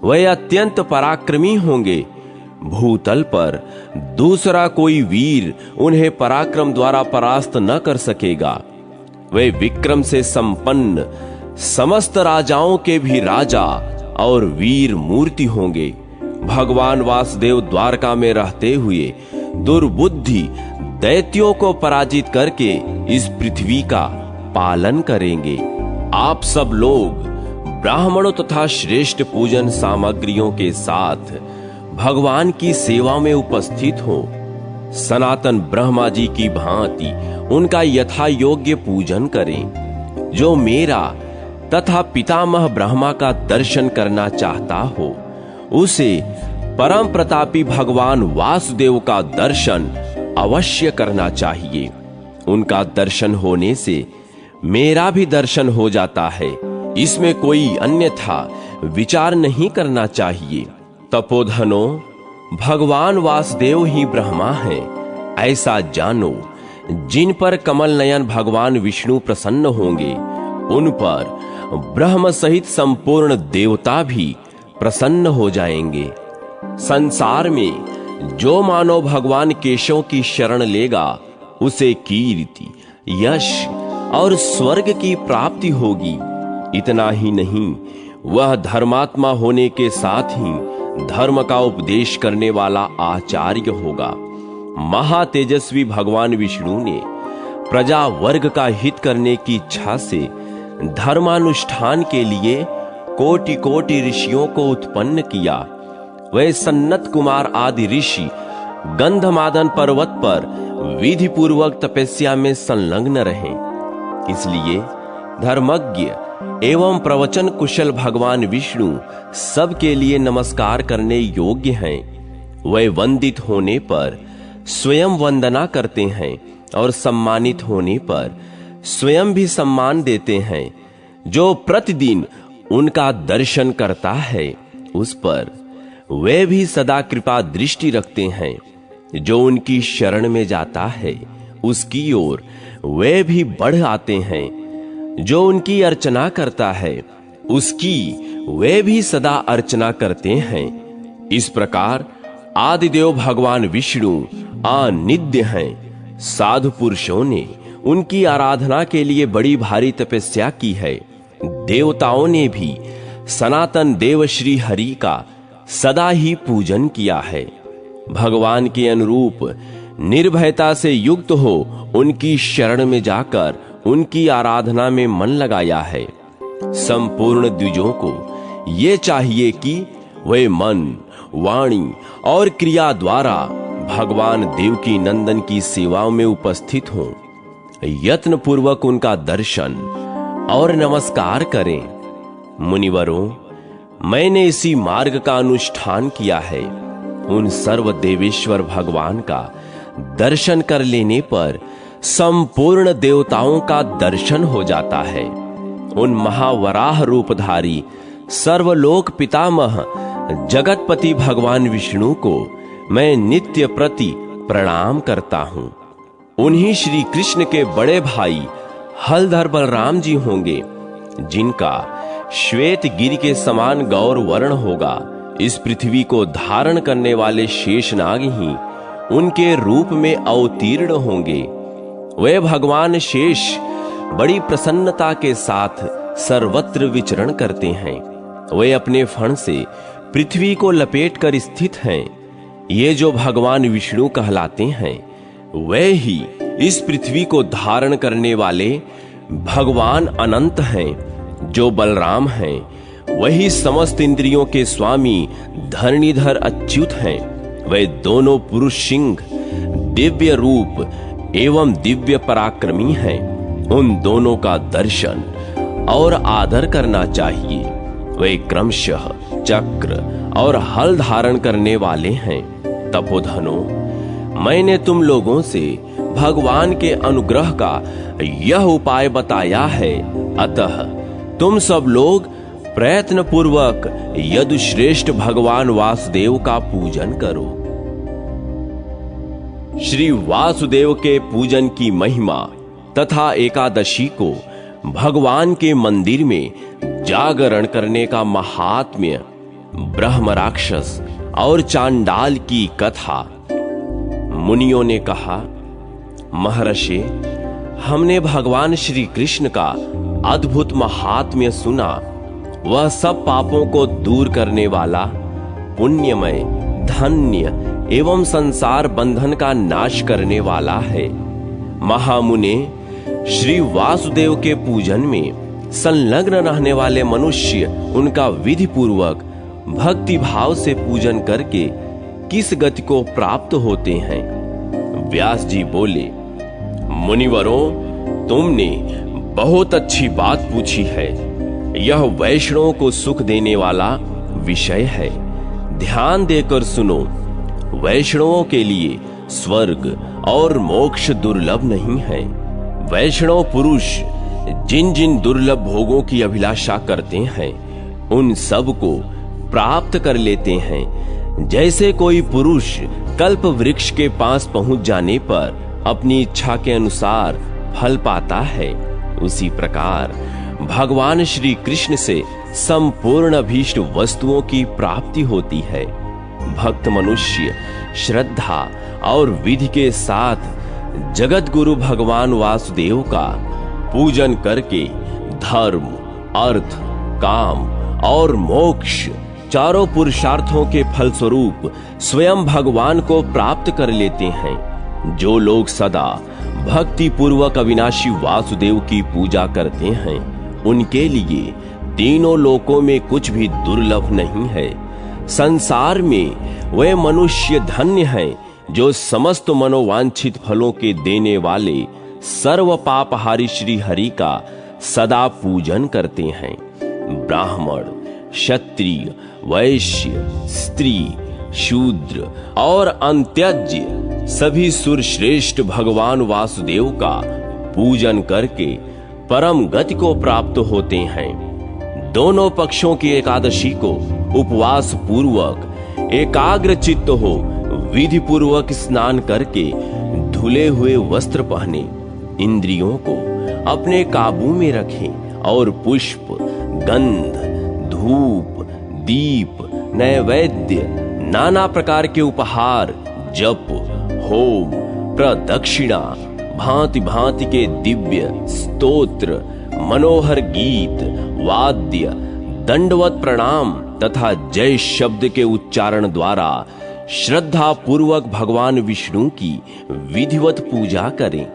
वे अत्यंत पराक्रमी होंगे। भूतल पर दूसरा कोई वीर उन्हें पराक्रम द्वारा परास्त न कर सकेगा। वे विक्रम से संपन्न समस्त राजाओं के भी राजा और वीर मूर्ति होंगे। भगवान वासुदेव द्वारका में रहते हुए दुर्बुद्धि दैत्यों को पराजित करके इस पृथ्वी का पालन करेंगे। आप सब लोग ब्राह्मणों तथा श्रेष्ठ पूजन सामग्रियों के साथ भगवान की सेवा में उपस्थित हो। सनातन ब्रह्मा जी की भांति उनका यथा योग्य पूजन करें। जो मेरा तथा पितामह ब्रह्मा का दर्शन करना चाहता हो, उसे परम प्रतापी भगवान वासुदेव का दर्शन अवश्य करना चाहिए। उनका दर्शन होने से मेरा भी दर्शन हो जाता है। इसमें कोई अन्यथा विचार नहीं करना चाहिए। तपोधनो, भगवान वासुदेव ही ब्रह्मा हैं, ऐसा जानो। जिन पर कमल नयन भगवान विष्णु प्रसन्न होंगे, उन पर ब्रह्म सहित संपूर्ण देवता भी प्रसन्न हो जाएंगे। संसार में जो मानव भगवान केशव की शरण लेगा, उसे कीर्ति, यश और स्वर्ग की प्राप्ति होगी। इतना ही नहीं, वह धर्मात्मा होने के साथ ही धर्म का उपदेश करने वाला आचार्य होगा। महातेजस्वी भगवान विष्णु ने प्रजा वर्ग का हित करने की इच्छा से धर्मानुष्ठान के लिए कोटि कोटि ऋषियों को उत्पन्न किया। वे सन्नत कुमार आदि ऋषि गंधमादन पर्वत पर विधि पूर्वक तपस्या में संलग्न रहे। इसलिए धर्मज्ञ एवं प्रवचन कुशल भगवान विष्णु सबके लिए नमस्कार करने योग्य हैं। वे वंदित होने पर स्वयं वंदना करते हैं और सम्मानित होने पर स्वयं भी सम्मान देते हैं। जो प्रतिदिन उनका दर्शन करता है, उस पर वे भी सदा कृपा दृष्टि रखते हैं। जो उनकी शरण में जाता है, उसकी ओर वे भी बढ़ आते हैं। जो उनकी अर्चना करता है, उसकी वे भी सदा अर्चना करते हैं। इस प्रकार आदिदेव भगवान विष्णु अनित्य हैं। साधु पुरुषों ने उनकी आराधना के लिए बड़ी भारी तपस्या की है। देवताओं ने भी सनातन देव श्री हरि का सदा ही पूजन किया है। भगवान के अनुरूप निर्भयता से युक्त हो उनकी शरण में जाकर उनकी आराधना में मन लगाया है। संपूर्ण द्विजों को ये चाहिए कि वे मन, वाणी और क्रिया द्वारा भगवान देवकी नंदन की सेवाओं में उपस्थित हों, यत्न पूर्वक उनका दर्शन और नमस्कार करें। मुनिवरों, मैंने इसी मार्ग का अनुष्ठान किया है। उन सर्व देवेश्वर भगवान का दर्शन कर लेने पर संपूर्ण देवताओं का दर्शन हो जाता है। उन महावराह रूपधारी सर्वलोक पितामह जगतपति भगवान विष्णु को मैं नित्य प्रति प्रणाम करता हूं। उन्हीं श्री कृष्ण के बड़े भाई हलधर बलराम जी होंगे, जिनका श्वेत गिरि के समान गौर वर्ण होगा। इस पृथ्वी को धारण करने वाले शेषनाग ही उनके रूप में अवतीर्ण होंगे। वे भगवान शेष बड़ी प्रसन्नता के साथ सर्वत्र विचरण करते हैं। वे अपने फण से पृथ्वी को लपेट कर स्थित हैं। ये जो भगवान विष्णु कहलाते हैं, वे ही इस पृथ्वी को धारण करने वाले भगवान अनंत हैं। जो बलराम हैं, वही समस्त इंद्रियों के स्वामी धरणीधर अच्युत हैं। वे दोनों पुरुष सिंह दिव्य रूप एवं दिव्य पराक्रमी हैं। उन दोनों का दर्शन और आदर करना चाहिए। वे क्रमशः चक्र और हल धारण करने वाले हैं। तपोधनों, मैंने तुम लोगों से भगवान के अनुग्रह का यह उपाय बताया है। अतः तुम सब लोग प्रयत्न पूर्वक यदुश्रेष्ठ भगवान वासुदेव का पूजन करो। श्री वासुदेव के पूजन की महिमा तथा एकादशी को भगवान के मंदिर में जागरण करने का महात्म्य, ब्रह्म राक्षस और चांडाल की कथा। मुनियों ने कहा, महर्षि, हमने भगवान श्री कृष्ण का अद्भुत महात्म्य सुना। वह सब पापों को दूर करने वाला, पुण्यमय, धन्य एवं संसार बंधन का नाश करने वाला है। महामुने, श्री वासुदेव के पूजन में संलग्न रहने वाले मनुष्य उनका विधि पूर्वक भक्ति भाव से पूजन करके किस गति को प्राप्त होते हैं? व्यास जी बोले, मुनिवरों, तुमने बहुत अच्छी बात पूछी है। यह वैष्णवों को सुख देने वाला विषय है। ध्यान देकर सुनो। वैष्णवों के लिए स्वर्ग और मोक्ष दुर्लभ नहीं है। वैष्णव पुरुष जिन जिन दुर्लभ भोगों की अभिलाषा करते हैं, उन सब को प्राप्त कर लेते हैं। जैसे कोई पुरुष कल्प वृक्ष के पास पहुंच जाने पर अपनी इच्छा के अनुसार फल पाता है, उसी प्रकार भगवान श्री कृष्ण से संपूर्ण अभीष्ट वस्तुओं की प्राप्ति होती है। भक्त मनुष्य श्रद्धा और विधि के साथ जगत गुरु भगवान वासुदेव का पूजन करके धर्म, अर्थ, काम और मोक्ष चारों पुरुषार्थों के फलस्वरूप स्वयं भगवान को प्राप्त कर लेते हैं। जो लोग सदा भक्ति पूर्वक अविनाशी वासुदेव की पूजा करते हैं, उनके लिए तीनों लोकों में कुछ भी दुर्लभ नहीं है। संसार में वे मनुष्य धन्य हैं जो समस्त मनोवांछित फलों के देने वाले सर्व पापहारी श्री हरि का सदा पूजन करते हैं। ब्राह्मण, क्षत्रिय, वैश्य, स्त्री, शूद्र और अंत्यज्य सभी सुरश्रेष्ठ भगवान वासुदेव का पूजन करके परम गति को प्राप्त होते हैं। दोनों पक्षों की एकादशी को उपवास पूर्वक एकाग्र चित्त हो विधि पूर्वक स्नान करके धुले हुए वस्त्र पहने, इंद्रियों को अपने काबू में रखें और पुष्प, गंध, धूप, दीप, नैवेद्य, नाना प्रकार के उपहार, जप, होम, प्रदक्षिणा, भांति भांति के दिव्य स्तोत्र, मनोहर गीत, वाद्य, दंडवत प्रणाम तथा जय शब्द के उच्चारण द्वारा श्रद्धा पूर्वक भगवान विष्णु की विधिवत पूजा करें।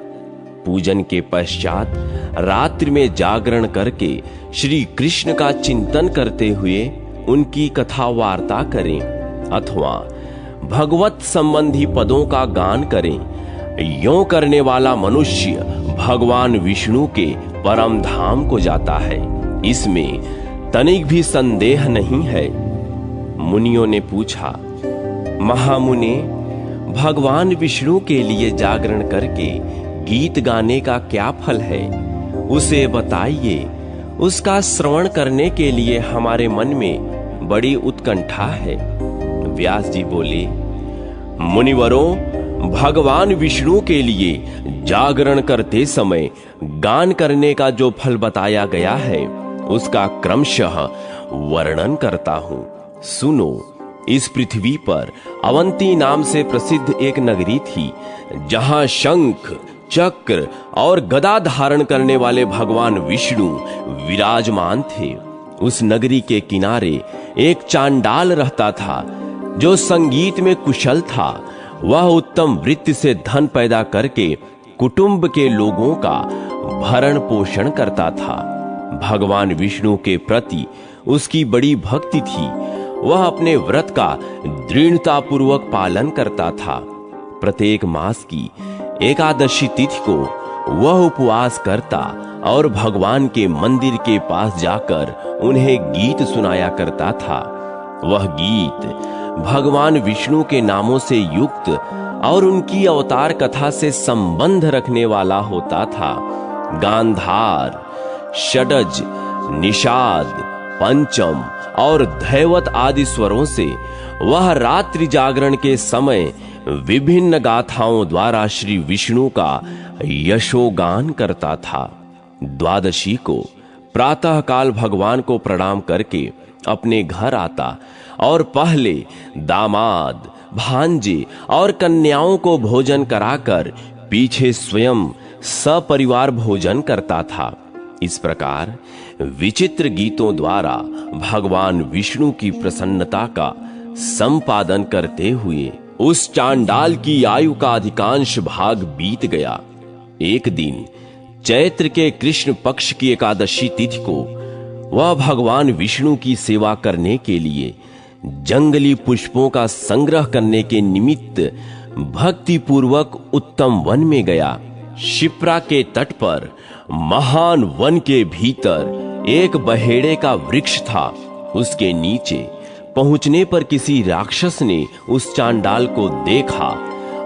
पूजन के पश्चात रात्रि में जागरण करके श्री कृष्ण का चिंतन करते हुए उनकी कथा वार्ता करें अथवा भगवत संबंधी पदों का गान करें। यों करने वाला मनुष्य भगवान विष्णु के परम धाम को जाता है, इसमें तनिक भी संदेह नहीं है। मुनियों ने पूछा, महामुने, भगवान विष्णु के लिए जागरण करके गीत गाने का क्या फल है, उसे बताइए। उसका श्रवण करने के लिए हमारे मन में बड़ी उत्कंठा है। व्यास जी बोले, मुनिवरों, भगवान विष्णु के लिए जागरण करते समय गान करने का जो फल बताया गया है उसका क्रमशः वर्णन करता हूं। सुनो। इस पृथ्वी पर अवंती नाम से प्रसिद्ध एक नगरी थी, जहां शंख, चक्र और गदा धारण करने वाले भगवान विष्णु विराजमान थे। उस नगरी के किनारे एक चांडाल रहता था जो संगीत में कुशल था। वह उत्तम वृत्ति से धन पैदा करके कुटुंब के लोगों का भरण पोषण करता था। भगवान विष्णु के प्रति उसकी बड़ी भक्ति थी। वह अपने व्रत का दृढ़ता पूर्वक पालन करता था। प्रत्येक मास की एकादशी तिथि को वह उपवास करता और भगवान के मंदिर के पास जाकर उन्हें गीत सुनाया करता था। वह गीत भगवान विष्णु के नामों से युक्त और उनकी अवतार कथा से संबंध रखने वाला होता था। गांधार, षडज, निषाद, पंचम और धैवत आदि स्वरों से वह रात्रि जागरण के समय विभिन्न गाथाओं द्वारा श्री विष्णु का यशोगान करता था। द्वादशी को प्रातः काल भगवान को प्रणाम करके अपने घर आता और पहले दामाद, भांजे और कन्याओं को भोजन कराकर पीछे स्वयं सपरिवार भोजन करता था। इस प्रकार विचित्र गीतों द्वारा भगवान विष्णु की प्रसन्नता का संपादन करते हुए उस चांडाल की आयु का अधिकांश भाग बीत गया। एक दिन चैत्र के कृष्ण पक्ष की एकादशी तिथि को वह भगवान विष्णु की सेवा करने के लिए जंगली पुष्पों का संग्रह करने के निमित्त भक्ति पूर्वक उत्तम वन में गया। शिप्रा के तट पर महान वन के भीतर एक बहेड़े का वृक्ष था। उसके नीचे पहुंचने पर किसी राक्षस ने उस चांडाल को देखा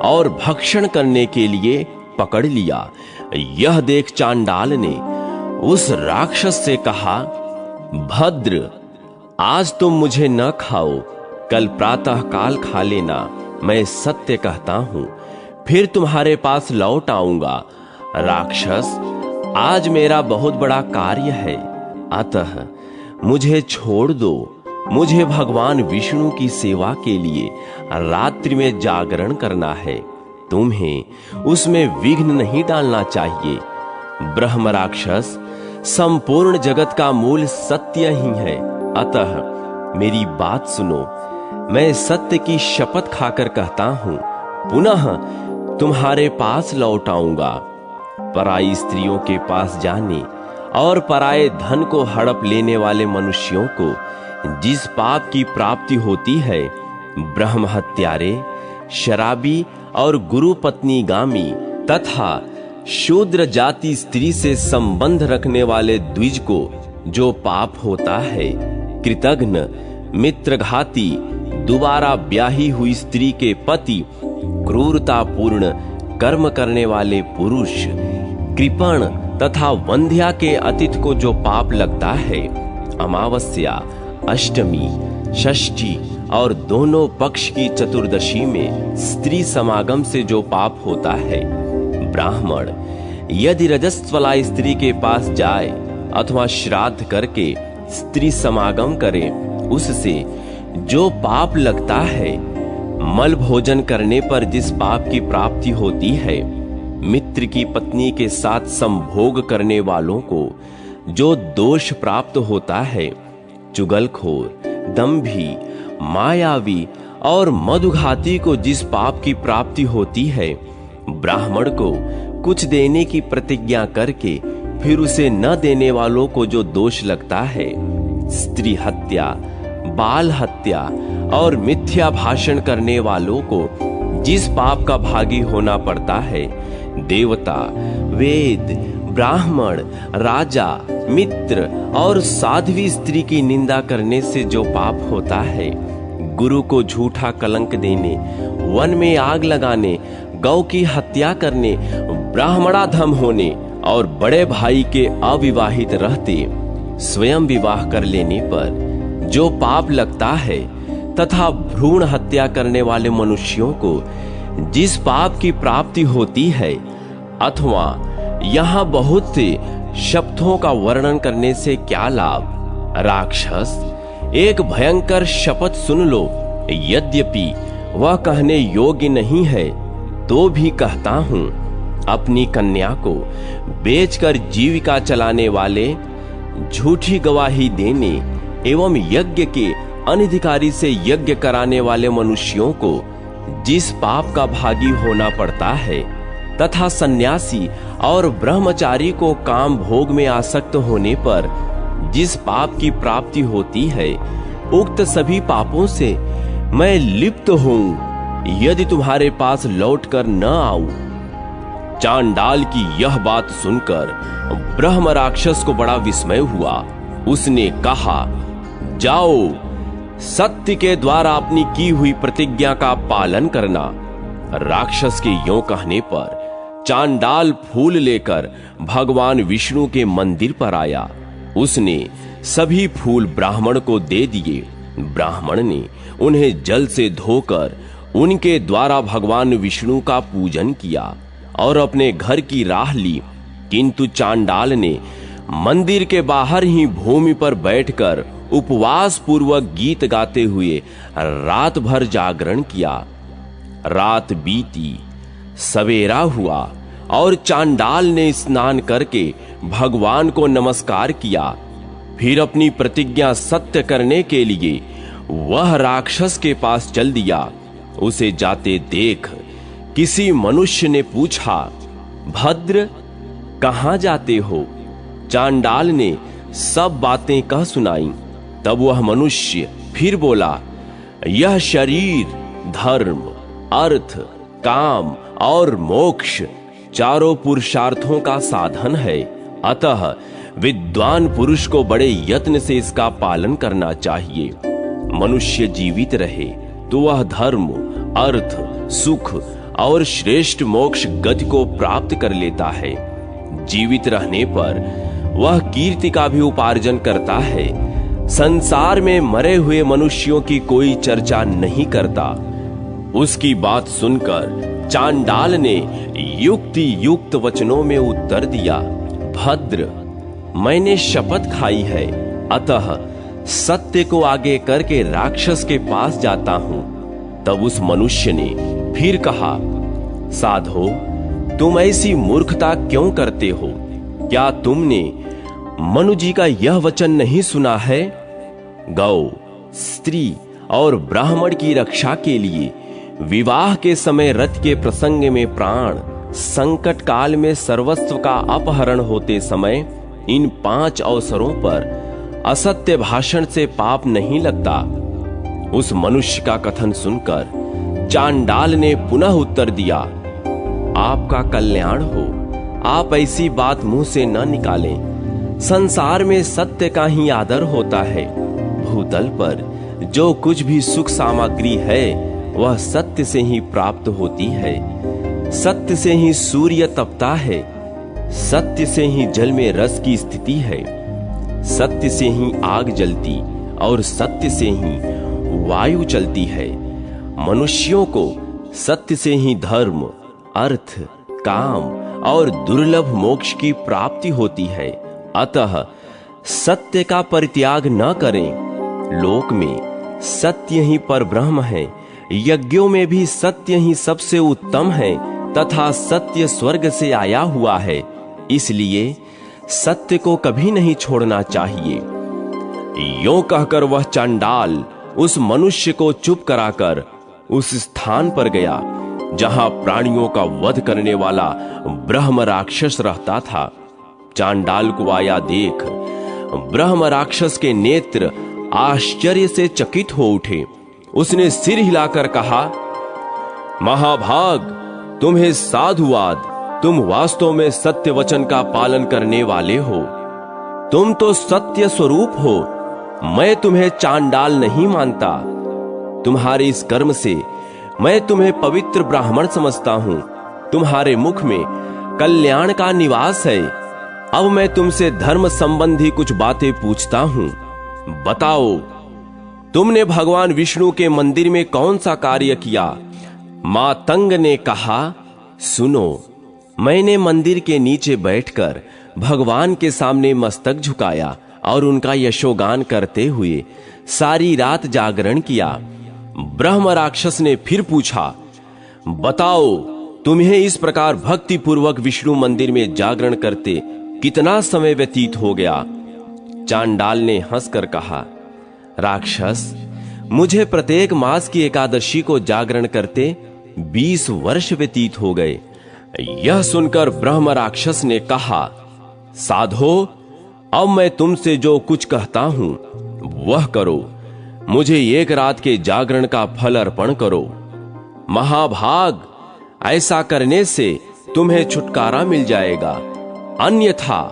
और भक्षण करने के लिए पकड़ लिया। यह देख चांडाल ने उस राक्षस से कहा, भद्र, आज तुम मुझे न खाओ, कल प्रातः काल खा लेना। मैं सत्य कहता हूं, फिर तुम्हारे पास लौट आऊंगा। राक्षस, आज मेरा बहुत बड़ा कार्य है, अतः मुझे छोड़ दो। मुझे भगवान विष्णु की सेवा के लिए रात्रि में जागरण करना है। तुम्हें उसमें विघ्न नहीं डालना चाहिए। ब्रह्म राक्षस, संपूर्ण जगत का मूल सत्य ही है, अतः मेरी बात सुनो। मैं सत्य की शपथ खाकर कहता हूं, पुनः तुम्हारे पास लौट आऊंगा। पराई स्त्रियों के पास जाने और पराये धन को हड़प लेने वाले मनुष्यों को जिस पाप की प्राप्ति होती है, ब्रह्म हत्यारे, शराबी और गुरु पत्नी गामी तथा शूद्र जाति स्त्री से संबंध रखने वाले द्विज को जो पाप होता है, कृतघ्न, मित्रघाती, दोबारा ब्याही हुई स्त्री के पति, क्रूरतापूर्ण कर्म करने वाले पुरुष, कृपण तथा वंध्या के अतिथि को जो पाप लगता है, अमावस्या, अष्टमी, षष्ठी और दोनों पक्ष की चतुर्दशी में स्त्री समागम से जो पाप होता है, ब्राह्मण यदि रजस्वला स्त्री के पास जाए अथवा श्राद्ध करके स्त्री समागम करे उससे जो पाप लगता है, मल भोजन करने पर जिस पाप की प्राप्ति होती है, मित्र की पत्नी के साथ संभोग करने वालों को जो दोष प्राप्त होता है, चुगलखोर, दंभी, मायावी और मधुघाती को जिस पाप की प्राप्ति होती है, ब्राह्मण को कुछ देने की प्रतिज्ञा करके फिर उसे न देने वालों को जो दोष लगता है, स्त्री हत्या, बाल हत्या और मिथ्या भाषण करने वालों को जिस पाप का भागी होना पड़ता है, देवता, वेद, ब्राह्मण, राजा, मित्र और साध्वी स्त्री की निंदा करने से जो पाप होता है, गुरु को झूठा कलंक देने, वन में आग लगाने, गौ की हत्या करने, ब्राह्मणाधम होने और बड़े भाई के अविवाहित रहते स्वयं विवाह कर लेने पर जो पाप लगता है, तथा भ्रूण हत्या करने वाले मनुष्यों को जिस पाप की प्राप्ति होती है, अथवा यहाँ बहुत से शब्दों का वर्णन करने से क्या लाभ। राक्षस, एक भयंकर शपथ सुन लो, यद्यपि वह कहने योग्य नहीं है तो भी कहता हूं। अपनी कन्या को बेचकर जीविका चलाने वाले, झूठी गवाही देने एवं यज्ञ के अनधिकारी से यज्ञ कराने वाले मनुष्यों को जिस पाप का भागी होना पड़ता है, तथा सन्यासी और ब्रह्मचारी को काम भोग में आसक्त होने पर जिस पाप की प्राप्ति होती है, उक्त सभी पापों से मैं लिप्त हूं यदि तुम्हारे पास लौटकर न आऊं। चांडाल की यह बात सुनकर ब्रह्म राक्षस को बड़ा विस्मय हुआ। उसने कहा, जाओ, सत्य के द्वारा अपनी की हुई प्रतिज्ञा का पालन करना। राक्षस के यों कहने पर चांडाल फूल लेकर भगवान विष्णु के मंदिर पर आया। उसने सभी फूल ब्राह्मण को दे दिए। ब्राह्मण ने उन्हें जल से धोकर उनके द्वारा भगवान विष्णु का पूजन किया और अपने घर की राह ली। किंतु चांडाल ने मंदिर के बाहर ही भूमि पर बैठकर उपवास पूर्वक गीत गाते हुए रात भर जागरण किया। रात बीती, सवेरा हुआ और चांडाल ने स्नान करके भगवान को नमस्कार किया। फिर अपनी प्रतिज्ञा सत्य करने के लिए वह राक्षस के पास चल दिया। उसे जाते देख किसी मनुष्य ने पूछा, भद्र, कहां जाते हो? चांडाल ने सब बातें कह सुनाई। तब वह मनुष्य फिर बोला, यह शरीर धर्म, अर्थ, काम और मोक्ष चारों पुरुषार्थों का साधन है। अतः विद्वान पुरुष को बड़े यत्न से इसका पालन करना चाहिए। मनुष्य जीवित रहे तो वह धर्म, अर्थ, सुख और श्रेष्ठ मोक्ष गति को प्राप्त कर लेता है। जीवित रहने पर वह कीर्ति का भी उपार्जन करता है। संसार में मरे हुए मनुष्यों की कोई चर्चा नहीं करता। उसकी बात सुनकर चांडाल ने युक्ति युक्त वचनों में उत्तर दिया, भद्र, मैंने शपथ खाई है, अतः सत्य को आगे करके राक्षस के पास जाता हूं। तब उस मनुष्य ने फिर कहा, साधो, तुम ऐसी मूर्खता क्यों करते हो? क्या तुमने मनु जी का यह वचन नहीं सुना है? गौ, स्त्री और ब्राह्मण की रक्षा के लिए विवाह के समय रथ के प्रसंग में प्राण, संकट काल में सर्वस्व का अपहरण होते समय इन 5 अवसरों पर असत्य भाषण से पाप नहीं लगता। उस मनुष्य का कथन सुनकर चांडाल ने पुनः उत्तर दिया, आपका कल्याण हो। आप ऐसी बात मुंह से न निकालें। संसार में सत्य का ही आदर होता है। भूतल पर जो कुछ भी सुख सामग्री है वह सत्य से ही प्राप्त होती है। सत्य से ही सूर्य तपता है। सत्य से ही जल में रस की स्थिति है। सत्य से ही आग जलती और सत्य से ही वायु चलती है। मनुष्यों को सत्य से ही धर्म, अर्थ, काम और दुर्लभ मोक्ष की प्राप्ति होती है। अतः सत्य का परित्याग न करें। लोक में सत्य ही परब्रह्म है, यज्ञों में भी सत्य ही सबसे उत्तम है तथा सत्य स्वर्ग से आया हुआ है, इसलिए सत्य को कभी नहीं छोड़ना चाहिए। यों कहकर वह चांडाल उस मनुष्य को चुप कराकर उस स्थान पर गया जहां प्राणियों का वध करने वाला ब्रह्म राक्षस रहता था। चांडाल को आया देख ब्रह्म राक्षस के नेत्र आश्चर्य से चकित हो उठे। उसने सिर हिलाकर कहा, महाभाग, तुम्हें साधुवाद, तुम वास्तव में सत्य वचन का पालन करने वाले हो। तुम तो सत्य स्वरूप हो, मैं तुम्हें चांडाल नहीं मानता। तुम्हारे इस कर्म से मैं तुम्हें पवित्र ब्राह्मण समझता हूं। तुम्हारे मुख में कल्याण का निवास है। अब मैं तुमसे धर्म संबंधी कुछ बातें पूछता हूं। बताओ, तुमने भगवान विष्णु के मंदिर में कौन सा कार्य किया? मातंग ने कहा, सुनो, मैंने मंदिर के नीचे बैठकर भगवान के सामने मस्तक झुकाया और उनका यशोगान करते हुए सारी रात जागरण किया। ब्रह्म राक्षस ने फिर पूछा, बताओ, तुम्हें इस प्रकार भक्ति पूर्वक विष्णु मंदिर में जागरण करते कितना समय व्यतीत हो गया? चांडाल ने हंसकर कहा, राक्षस, मुझे प्रत्येक मास की एकादशी को जागरण करते 20 वर्ष व्यतीत हो गए। यह सुनकर ब्रह्म राक्षस ने कहा, साधो, अब मैं तुमसे जो कुछ कहता हूं वह करो। मुझे एक रात के जागरण का फल अर्पण करो। महाभाग, ऐसा करने से तुम्हें छुटकारा मिल जाएगा, अन्यथा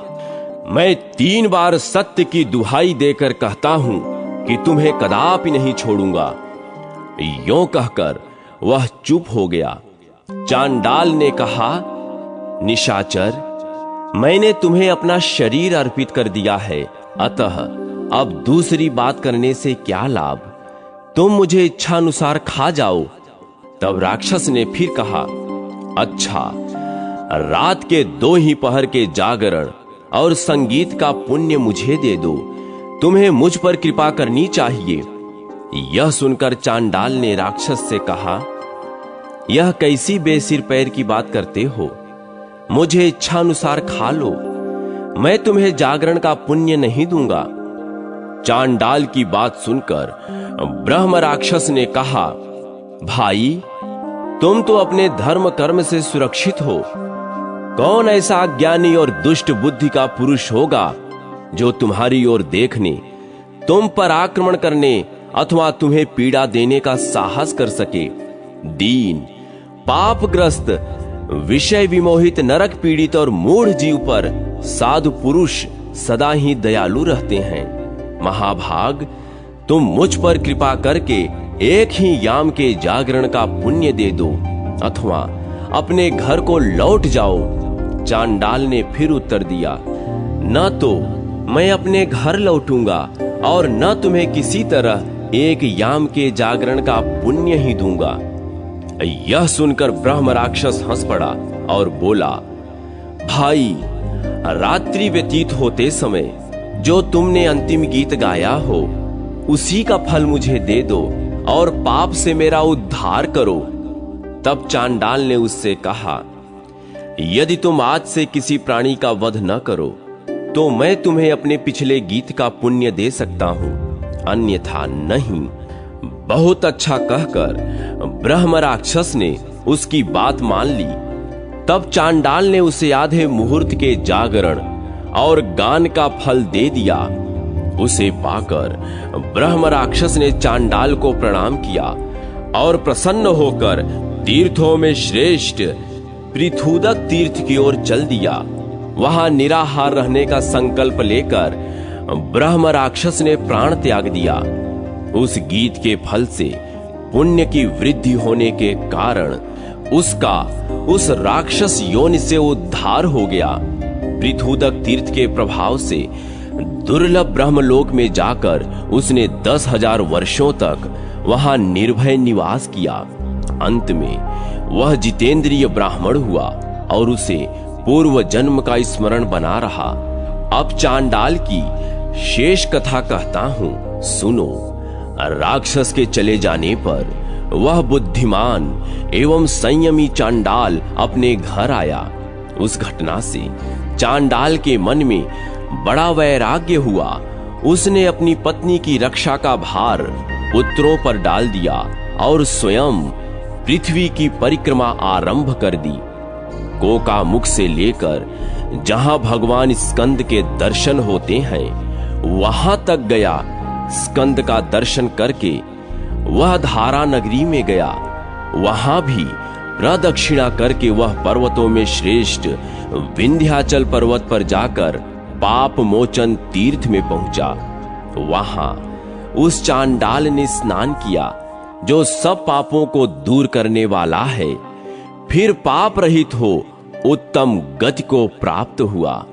मैं 3 बार सत्य की दुहाई देकर कहता हूं कि तुम्हें कदापि नहीं छोड़ूंगा। यों कहकर वह चुप हो गया। चांडाल ने कहा, निशाचर, मैंने तुम्हें अपना शरीर अर्पित कर दिया है, अतः अब दूसरी बात करने से क्या लाभ? तुम मुझे इच्छानुसार खा जाओ। तब राक्षस ने फिर कहा, अच्छा, रात के 2 ही पहर के जागरण और संगीत का पुण्य मुझे दे दो। तुम्हें मुझ पर कृपा करनी चाहिए। यह सुनकर चांडाल ने राक्षस से कहा, यह कैसी बेसिर पैर की बात करते हो? मुझे इच्छानुसार खा लो, मैं तुम्हें जागरण का पुण्य नहीं दूंगा। चांडाल की बात सुनकर ब्रह्म राक्षस ने कहा, भाई, तुम तो अपने धर्म कर्म से सुरक्षित हो। कौन ऐसा अज्ञानी और दुष्ट बुद्धि का पुरुष होगा जो तुम्हारी ओर देखने, तुम पर आक्रमण करने अथवा तुम्हें पीड़ा देने का साहस कर सके? दीन, पापग्रस्त, विषय विमोहित, नरक पीड़ित और मूढ़ जीव पर साधु पुरुष सदा ही दयालु रहते हैं। महाभाग, तुम मुझ पर कृपा करके एक ही याम के जागरण का पुण्य दे दो अथवा अपने घर को लौट जाओ। चांडाल ने फिर उत्तर दिया, न तो मैं अपने घर लौटूंगा और न तुम्हें किसी तरह एक याम के जागरण का पुण्य ही दूंगा। यह सुनकर ब्रह्म राक्षस हंस पड़ा और बोला, भाई, रात्रि व्यतीत होते समय जो तुमने अंतिम गीत गाया हो उसी का फल मुझे दे दो और पाप से मेरा उद्धार करो। तब चांडाल ने उससे कहा, यदि तुम आज से किसी प्राणी का वध न करो तो मैं तुम्हें अपने पिछले गीत का पुण्य दे सकता हूं, अन्यथा नहीं। बहुत अच्छा कहकर ब्रह्म राक्षस ने उसकी बात मान ली। तब चांडाल ने उसे आधे मुहूर्त के जागरण और गान का फल दे दिया। उसे पाकर ब्रह्म राक्षस ने चांडाल को प्रणाम किया और प्रसन्न होकर तीर्थों में श्रेष्ठ पृथुदक तीर्थ की ओर चल दिया। वहां निराहार रहने का संकल्प लेकर ब्रह्म राक्षस ने प्राण त्याग दिया। उस गीत के फल से पुण्य की वृद्धि होने के कारण उसका उस राक्षस योनि से उद्धार हो गया। पृथुदक तीर्थ के प्रभाव से दुर्लभ ब्रह्मलोक में जाकर उसने 10,000 वर्षों तक वहां निर्भय निवास किया। अंत में वह जितेंद्रिय ब्राह्मण हुआ और उसे पूर्व जन्म का स्मरण बना रहा। अब चांडाल की शेष कथा कहता हूं, सुनो। राक्षस के चले जाने पर वह बुद्धिमान एवं संयमी चांडाल अपने घर आया। उस घटना से चांडाल के मन में बड़ा वैराग्य हुआ। उसने अपनी पत्नी की रक्षा का भार पुत्रों पर डाल दिया और स्वयं पृथ्वी की परिक्रमा आरंभ कर दी। कोका मुख से लेकर जहां भगवान स्कंद के दर्शन होते हैं वहां तक गया। स्कंद का दर्शन करके वह धारा नगरी में गया। वहां भी प्रदक्षिणा करके वह पर्वतों में श्रेष्ठ विंध्याचल पर्वत पर जाकर पाप मोचन तीर्थ में पहुंचा। वहां उस चांडाल ने स्नान किया जो सब पापों को दूर करने वाला है। फिर पाप रहित हो उत्तम गति को प्राप्त हुआ।